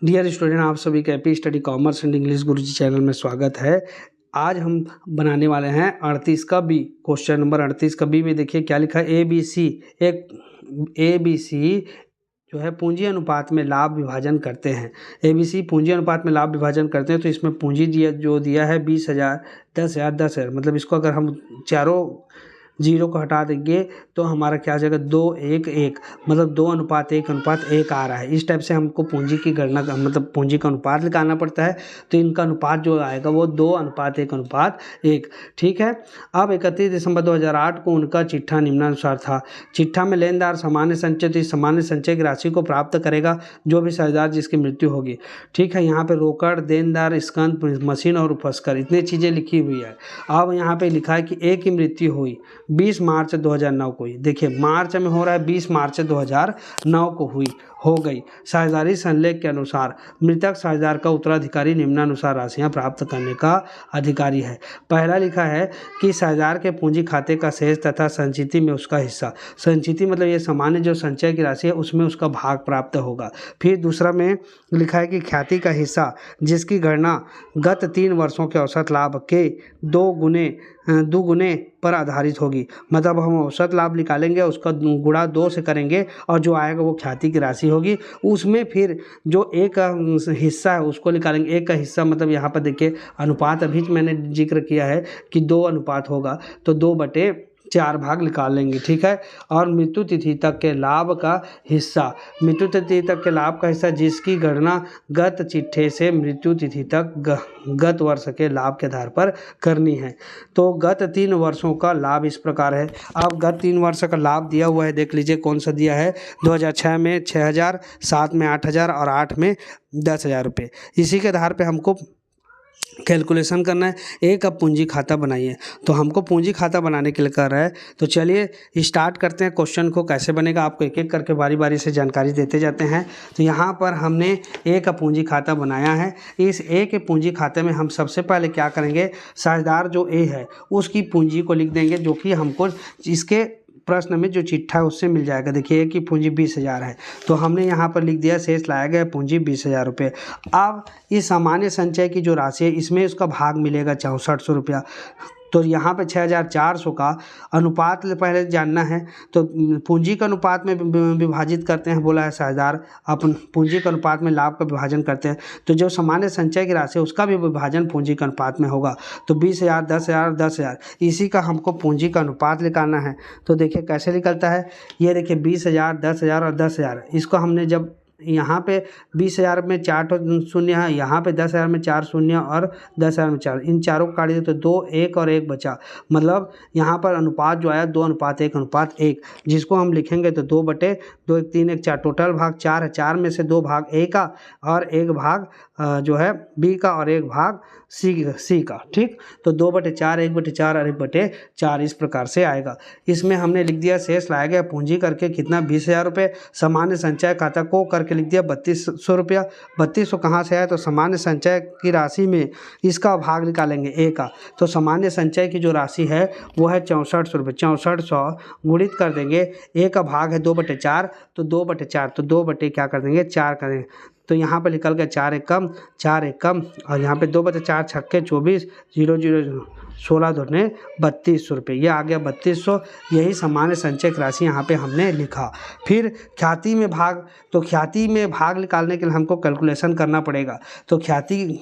Dear student, आप सभी का AP study commerce and English Guruji channel में स्वागत है। आज हम बनाने वाले हैं 38 का बी। क्वेश्चन नंबर 38 का बी में देखिए क्या लिखा है। ए बी सी जो है पूंजी अनुपात में लाभ विभाजन करते हैं। ABC पूंजी अनुपात में लाभ विभाजन करते हैं, तो इसमें पूंजी दिया है 20,000, 10,000, 10,000। मतलब इसको अगर हम चारों जीरो को हटा देंगे तो हमारा क्या आ जाएगा, 2:1:1। मतलब 2:1:1 आ रहा है। इस टाइप से हमको पूंजी की गणना मतलब पूंजी का अनुपात निकालना पड़ता है। तो इनका अनुपात जो आएगा वो 2:1:1। ठीक है। अब 31 दिसंबर 2008 को उनका चिट्ठा निम्नानुसार था। चिट्ठा में लेनदार सामान्य संचय, तो इस सामान्य संचय की राशि को प्राप्त करेगा जो भी साझेदार जिसकी मृत्यु होगी। ठीक है। यहाँ पे रोकड़, देनदार, स्कंद, मशीन और उपस्कर, इतनी चीज़ें लिखी हुई है। अब यहाँ पे लिखा है कि ए की मृत्यु हुई 20 मार्च 2009 को हुई। देखिए मार्च में हो रहा है, 20 मार्च 2009 को हो गई। साझेदारी संलेख के अनुसार मृतक साझेदार का उत्तराधिकारी निम्नानुसार राशियां प्राप्त करने का अधिकारी है। पहला लिखा है कि साझेदार के पूंजी खाते का शेष तथा संचिति में उसका हिस्सा। संचिति मतलब ये सामान्य जो संचय की राशि है उसमें उसका भाग प्राप्त होगा। फिर दूसरा में लिखा है कि ख्याति का हिस्सा जिसकी गणना गत 3 वर्षों के औसत लाभ के 2 गुने पर आधारित होगी। मतलब हम औसत लाभ निकालेंगे, उसका गुणा 2 से करेंगे और जो आएगा वो ख्याति की राशि होगी। उसमें फिर जो एक का हिस्सा है उसको निकालेंगे। एक का हिस्सा मतलब यहाँ पर देखिए अनुपात अभी मैंने जिक्र किया है कि 2 अनुपात होगा, तो 2/4 भाग निकाल लेंगे। ठीक है। और मृत्यु तिथि तक के लाभ का हिस्सा, मृत्यु तिथि तक के लाभ का हिस्सा जिसकी गणना गत चिट्ठे से मृत्यु तिथि तक गत वर्ष के लाभ के आधार पर करनी है। तो गत 3 वर्षों का लाभ इस प्रकार है। अब गत 3 वर्ष का लाभ दिया हुआ है, देख लीजिए कौन सा दिया है। 2006 में 6,000, 7 में 8,000 और 8 में 10,000 रुपये। इसी के आधार पे हमको कैलकुलेशन करना है। एक अब पूंजी खाता बनाइए, तो हमको पूंजी खाता बनाने के लिए कर रहा है। तो चलिए स्टार्ट करते हैं। क्वेश्चन को कैसे बनेगा आपको एक एक करके बारी बारी से जानकारी देते जाते हैं। तो यहाँ पर हमने ए का पूंजी खाता बनाया है। इस ए के पूंजी खाते में हम सबसे पहले क्या करेंगे, साझेदार जो ए है उसकी पूंजी को लिख देंगे, जो कि हमको इसके प्रश्न में जो चिट्ठा है उससे मिल जाएगा। देखिए ए की पूंजी 20,000 है, तो हमने यहाँ पर लिख दिया शेष लाया गया पूंजी 20,000 रुपये। अब इस सामान्य संचय की जो राशि है इसमें उसका भाग मिलेगा 6400 रुपया। तो यहाँ पे 6,400 का अनुपात पहले जानना है। तो पूंजी का अनुपात में विभाजित करते हैं, बोला है साझेदार अपन पूंजी के अनुपात में लाभ का विभाजन करते हैं। तो जो सामान्य संचय की राशि है उसका भी विभाजन पूंजी के अनुपात में होगा। तो 20,000, 10,000, 10,000, इसी का हमको पूंजी का अनुपात निकालना है। तो देखिए कैसे निकलता है। ये देखिए 20,000, 10,000 और 10,000, इसको हमने जब यहाँ पे 20,000 में 4 शून्य है, यहाँ पे 10,000 में 4 शून्य और 10,000 में 4, इन चारों को काट दिए तो 2, 1 और 1 बचा। मतलब यहाँ पर अनुपात जो आया 2:1:1, जिसको हम लिखेंगे तो 2/2, 1 3 1 4, टोटल भाग 4 है। 4 में से 2 भाग ए का और 1 भाग जो है बी का और 1 भाग सी का। ठीक। तो 2/4, 1/4 और 1/4 इस प्रकार से आएगा। इसमें हमने लिख दिया शेष लाया गया पूंजी करके कितना, 20,000 रुपये। सामान्य संचय खाता को करके लिख दिया 3,200 रुपया। 3,200 कहाँ से आया, तो सामान्य संचय की राशि में इसका भाग निकालेंगे ए का। तो सामान्य संचय की जो राशि है वो है 6400 रुपये। 6400 गुणित कर देंगे, ए का भाग है 2/4, तो 2/4, तो 2 क्या कर देंगे, 4 करेंगे। तो यहाँ पर निकल गया 4 एकम 4 एकम, और यहाँ पे 2/4 छक्के 24, 0 0 16 दूने 3,200 रुपये। ये आ गया 3,200। यही सामान्य संचय की राशि यहाँ पे हमने लिखा। फिर ख्याति में भाग, तो ख्याति में भाग निकालने के लिए हमको कैलकुलेशन करना पड़ेगा। तो ख्याति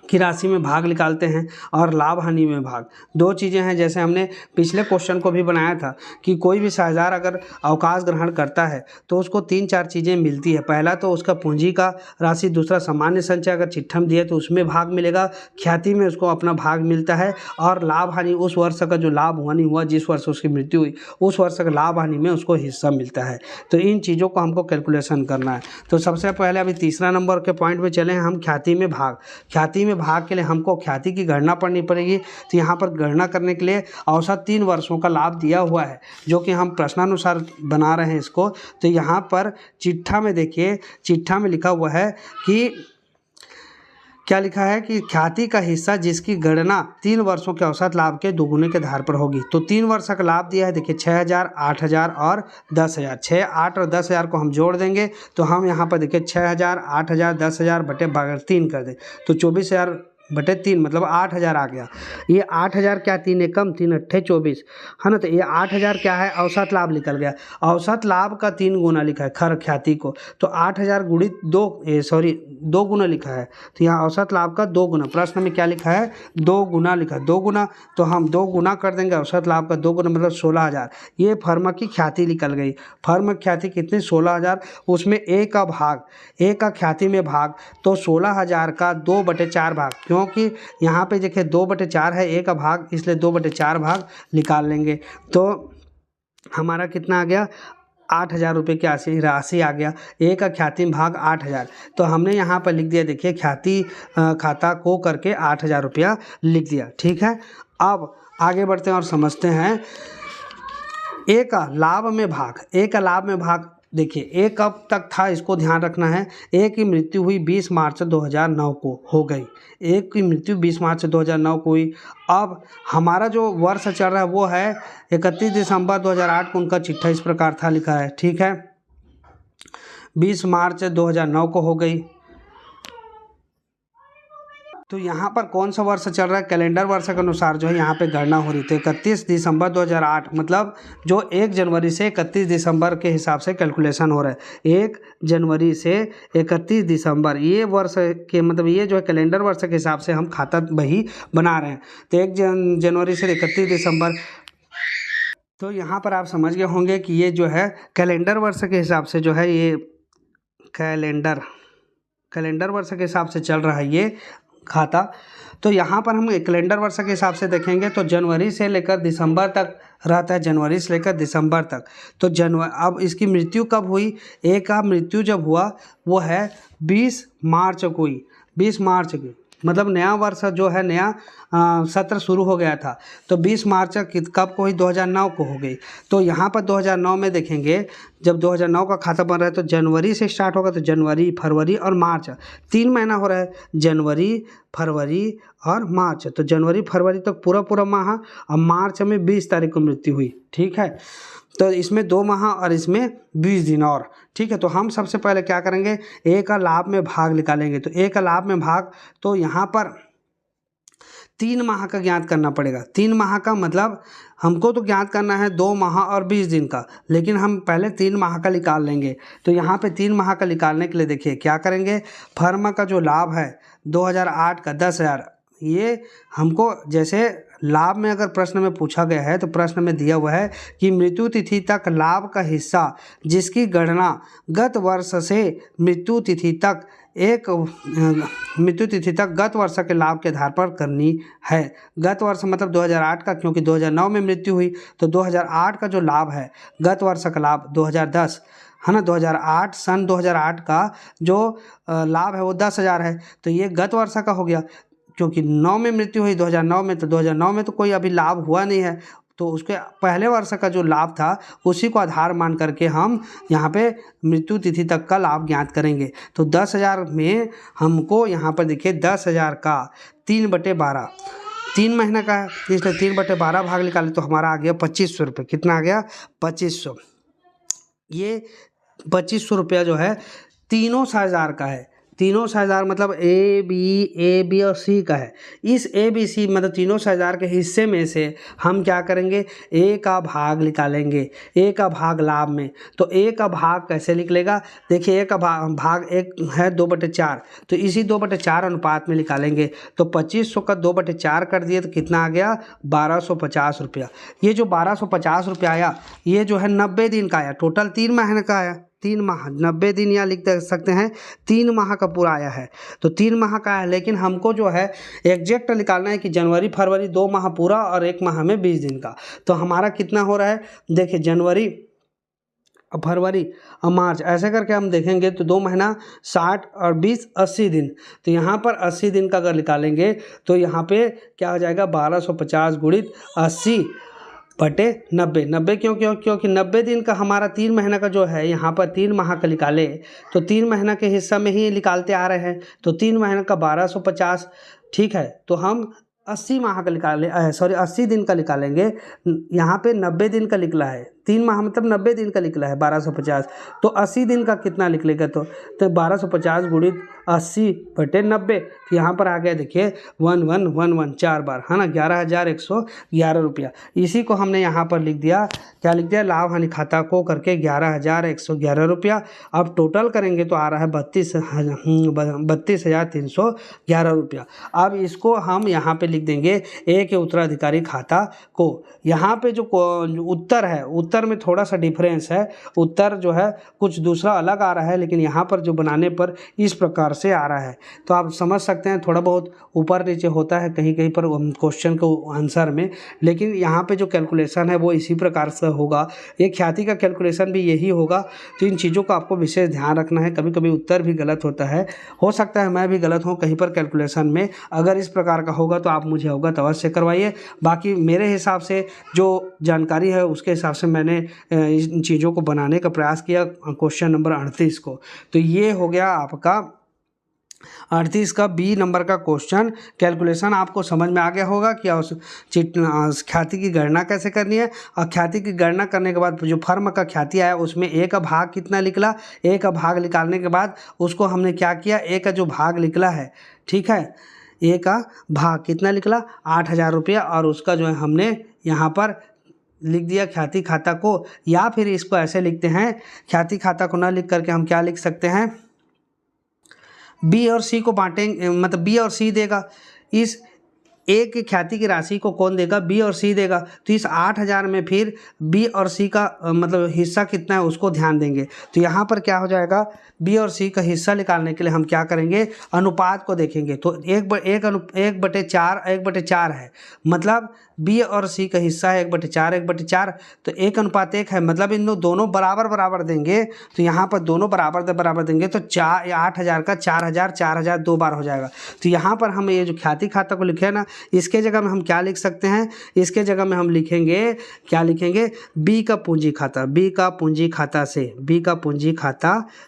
की राशि में भाग निकालते हैं और लाभ हानि में भाग। 2 चीज़ें हैं, जैसे हमने पिछले क्वेश्चन को भी बनाया था कि कोई भी साझेदार अगर अवकाश ग्रहण करता है तो उसको 3-4 चीज़ें मिलती है। पहला तो उसका पूंजी का राशि, दूसरा सामान्य संचय अगर चिट्ठा में दिया तो उसमें भाग मिलेगा, ख्याति में उसको अपना भाग मिलता है, और लाभ हानि उस वर्ष का जो लाभ हानि हुआ, जिस वर्ष उसकी मृत्यु हुई उस वर्ष का लाभ हानि में उसको हिस्सा मिलता है। तो इन चीज़ों को हमको कैलकुलेशन करना है। तो सबसे पहले अभी तीसरा नंबर के पॉइंट में चले हैं हम, ख्याति में भाग। ख्याति में भाग के लिए हमको ख्याति की गणना पढ़नी पड़ेगी। तो यहाँ पर गणना करने के लिए औसत 3 वर्षों का लाभ दिया हुआ है, जो कि हम प्रश्नानुसार बना रहे हैं इसको। तो यहाँ पर चिट्ठा में देखिए, चिट्ठा में लिखा हुआ है कि क्या लिखा है कि ख्याति का हिस्सा जिसकी गणना 3 वर्षों के औसत लाभ के दोगुने के आधार पर होगी। तो 3 वर्ष का लाभ दिया है, देखिए 6,000, 8,000 और 10,000। 6, 8 और 10,000 को हम जोड़ देंगे तो हम यहाँ पर देखिए 6,000, 8,000, 10,000 बटे 3 कर दें तो 24,000 बटे 3 मतलब 8,000 आ गया। ये 8,000 क्या, 3 एकम 3 अट्ठे 24 है ना। तो ये 8,000 क्या है, औसत लाभ निकल गया। औसत लाभ का 3 गुना लिखा है खर ख्याति को, तो 8,000 गुणित 2 गुना लिखा है। तो यहाँ औसत लाभ का 2 गुना, प्रश्न में क्या लिखा है 2 गुना लिखा है। 2 गुना तो हम 2 गुना कर देंगे, औसत लाभ का 2 गुना मतलब 16,000। ये फर्म की ख्याति निकल गई। फर्म की ख्याति कितनी, 16,000। उसमें ए का भाग, ए का ख्याति में भाग, तो 16,000 का 2/4 भाग, क्योंकि यहाँ पे देखिए 2/4 है ए का भाग, इसलिए 2/4 भाग निकाल लेंगे। तो हमारा कितना आ गया, 8,000 रुपये की राशि आ गया। ए का ख्याति में भाग 8,000, तो हमने यहाँ पर लिख दिया, देखिए ख्याति खाता को करके 8,000 रुपया लिख दिया। ठीक है, अब आगे बढ़ते हैं और समझते हैं ए का लाभ में भाग। ए का लाभ में भाग देखिए ए कब तक था, इसको ध्यान रखना है। ए की मृत्यु हुई 20 मार्च 2009 को हो गई। ए की मृत्यु 20 मार्च 2009 को हुई। अब हमारा जो वर्ष चल रहा है वो है 31 दिसंबर 2008 को उनका चिट्ठा इस प्रकार था, लिखा है। ठीक है, 20 मार्च 2009 को हो गई। तो यहाँ पर कौन सा वर्ष चल रहा है, कैलेंडर वर्ष के अनुसार जो है यहाँ पे गणना हो रही थी। 31 दिसंबर 2008 मतलब जो 1 जनवरी से 31 दिसंबर के हिसाब से कैलकुलेशन हो रहा है। 1 जनवरी से 31 दिसंबर ये वर्ष के मतलब ये जो है कैलेंडर वर्ष के हिसाब से हम खाता बही बना रहे हैं। तो 1 जनवरी से 31 दिसंबर, तो यहाँ पर आप समझ गए होंगे कि ये जो है कैलेंडर वर्ष के हिसाब से जो है ये कैलेंडर वर्ष के हिसाब से चल रहा है ये खाता। तो यहाँ पर हम कैलेंडर वर्ष के हिसाब से देखेंगे तो जनवरी से लेकर दिसंबर तक रहता है, जनवरी से लेकर दिसंबर तक। तो अब इसकी मृत्यु कब हुई, ए का मृत्यु जब हुआ वो है 20 मार्च को हुई। 20 मार्च की मतलब नया वर्ष जो है, नया सत्र शुरू हो गया था। तो 20 मार्च कब को हुई, 2009 को हो गई। तो यहाँ पर 2009 में देखेंगे, जब 2009 का खाता बन रहा है तो जनवरी से स्टार्ट होगा, तो जनवरी, फरवरी और मार्च 3 महीना हो रहा है, जनवरी, फरवरी और मार्च। तो जनवरी फरवरी तक पूरा माह, और मार्च में 20 तारीख को मृत्यु हुई। ठीक है, तो इसमें 2 माह और इसमें 20 दिन और। ठीक है, तो हम सबसे पहले क्या करेंगे, ए का लाभ में भाग निकालेंगे। तो ए का लाभ में भाग, तो यहाँ पर 3 माह का ज्ञात करना पड़ेगा। 3 माह का मतलब हमको तो ज्ञात करना है 2 माह और 20 दिन का, लेकिन हम पहले 3 माह का निकाल लेंगे। तो यहाँ पे 3 माह का निकालने के लिए देखिए क्या करेंगे, फर्म का जो लाभ है 2008 का 10,000, ये हमको जैसे लाभ में अगर प्रश्न में पूछा गया है तो प्रश्न में दिया हुआ है कि मृत्यु तिथि तक लाभ का हिस्सा जिसकी गणना गत वर्ष से मृत्यु तिथि तक गत वर्ष के लाभ के आधार पर करनी है। गत वर्ष मतलब 2008 का, क्योंकि 2009 में मृत्यु हुई, तो 2008 का जो लाभ है गत वर्ष का लाभ 2010 है ना, 2008 सन 2008 का जो लाभ है वो 10,000 है। तो ये गत वर्ष का हो गया, क्योंकि 9 में मृत्यु हुई 2009 में, तो 2009 में तो कोई अभी लाभ हुआ नहीं है, तो उसके पहले वर्ष का जो लाभ था उसी को आधार मान करके हम यहाँ पे मृत्यु तिथि तक का लाभ ज्ञात करेंगे। तो 10,000 में हमको यहाँ पर देखिए 10,000 का 3/12 3 महीने का है, इसलिए 3/12 भाग निकाले तो हमारा आ गया 2,500 रुपये। कितना आ गया, 2,500। ये 2,500 रुपया जो है तीनों 6,000 का है। तीनों 6,000 मतलब ए बी और सी का है। इस ए बी सी मतलब तीनों 6,000 के हिस्से में से हम क्या करेंगे, ए का भाग निकालेंगे। ए का भाग लाभ में, तो ए का भाग कैसे निकलेगा, देखिए ए का भाग एक है 2/4, तो इसी 2/4 अनुपात में निकालेंगे। तो 2,500 का 2/4 कर दिए तो कितना आ गया, 1,250 रुपया। ये जो 1,250 रुपया आया ये जो है 90 दिन का आया, टोटल 3 महीने का आया। 3 माह 90 दिन यहाँ लिख सकते हैं, 3 माह का पूरा आया है। तो 3 माह का है, लेकिन हमको जो है एग्जैक्ट निकालना है कि जनवरी फरवरी 2 माह पूरा और 1 माह में 20 दिन का। तो हमारा कितना हो रहा है, देखिए जनवरी फरवरी और मार्च ऐसे करके हम देखेंगे तो 2 महीना 60 और 20 80 दिन। तो यहाँ पर 80 दिन का अगर निकालेंगे तो यहाँ पे क्या हो जाएगा, 1,250 गुणित 80 बटे 90। 90 क्यों क्यों क्योंकि 90 दिन का हमारा 3 महीना का जो है यहाँ पर 3 माह का निकाले तो 3 महीना के हिस्सा में ही निकालते आ रहे हैं, तो 3 महीना का 1250। ठीक है, तो हम 80 माह का निकाले 80 दिन का निकालेंगे। यहाँ पे 90 दिन का निकला है, 3 माह मतलब 90 दिन का निकला है 1250, तो 80 दिन का कितना निकलेगा? तो 1250 गुणित 80 बटे 90। यहाँ पर आ गया देखिए 1111 4 बार, है ना, 11,111 रुपया। इसी को हमने यहाँ पर लिख दिया, क्या लिख दिया? लाभ हानि खाता को करके 11,111 रुपया। अब टोटल करेंगे तो आ रहा है 32,311 रुपया। अब इसको हम यहाँ पे लिख देंगे ए के उत्तराधिकारी खाता को। यहाँ पे जो उत्तर है, उत्तर में थोड़ा सा डिफरेंस है, उत्तर जो है कुछ दूसरा अलग आ रहा है, लेकिन यहाँ पर जो बनाने पर इस प्रकार से आ रहा है। तो आप समझ सकते हैं थोड़ा बहुत ऊपर नीचे होता है कहीं कहीं पर क्वेश्चन को आंसर में, लेकिन यहाँ पे जो कैलकुलेशन है वो इसी प्रकार से होगा। ये ख्याति का कैलकुलेशन भी यही होगा। तो इन चीज़ों का आपको विशेष ध्यान रखना है। कभी कभी उत्तर भी गलत होता है, हो सकता है मैं भी गलत हूँ कहीं पर कैलकुलेशन में। अगर इस प्रकार का होगा तो आप मुझे अवगत अवश्य करवाइए। बाकी मेरे हिसाब से जो जानकारी है उसके हिसाब से मैंने इन चीज़ों को बनाने का प्रयास किया क्वेश्चन नंबर 38 को। तो ये हो गया आपका 38 का बी नंबर का क्वेश्चन। कैलकुलेशन आपको समझ में आ गया होगा कि ख्याति की गणना कैसे करनी है। और ख्याति की गणना करने के बाद जो फर्म का ख्याति आया उसमें ए का भाग कितना निकला, ए का भाग निकालने के बाद उसको हमने क्या किया, ए का जो भाग निकला है, ठीक है, ए का भाग कितना निकला 8,000 रुपया, और उसका जो है हमने यहाँ पर लिख दिया ख्याति खाता को। या फिर इसको ऐसे लिखते हैं, ख्याति खाता को ना लिख करके हम क्या लिख सकते हैं, बी और सी को बांटेंगे, मतलब बी और सी देगा। इस ए की ख्याति की राशि को कौन देगा, बी और सी देगा। तो इस 8,000 में फिर बी और सी का मतलब हिस्सा कितना है उसको ध्यान देंगे। तो यहाँ पर क्या हो जाएगा, बी और सी का हिस्सा निकालने के लिए हम क्या करेंगे, अनुपात को देखेंगे। तो 1/4 है, मतलब बी और सी का हिस्सा है 1/4, तो 1:1 है, मतलब इन दोनों बराबर बराबर देंगे। तो यहाँ पर दोनों बराबर देंगे तो 8,000 का 4,000 4,000 2 बार हो जाएगा। तो यहाँ पर हम ये जो ख्याति खाता को लिखे ना, इसके जगह में हम क्या लिख सकते हैं, इसके जगह में हम लिखेंगे, क्या लिखेंगे, बी का पूंजी खाता, बी का पूंजी खाता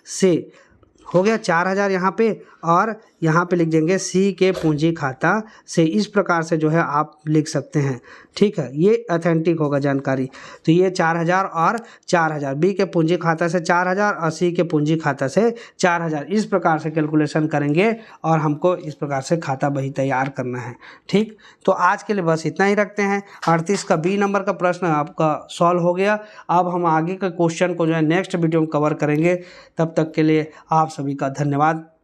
से हो गया 4,000 यहाँ पे, और यहाँ पे लिख देंगे सी के पूंजी खाता से। इस प्रकार से जो है आप लिख सकते हैं, ठीक है, ये ऑथेंटिक होगा जानकारी। तो ये 4,000 और 4,000, बी के पूंजी खाता से 4,000 और सी के पूंजी खाता से 4,000, इस प्रकार से कैलकुलेशन करेंगे और हमको इस प्रकार से खाता बही तैयार करना है। ठीक, तो आज के लिए बस इतना ही रखते हैं। 38 का बी नंबर का प्रश्न आपका सॉल्व हो गया। अब हम आगे का क्वेश्चन को जो है नेक्स्ट वीडियो में कवर करेंगे। तब तक के लिए आप सभी का धन्यवाद।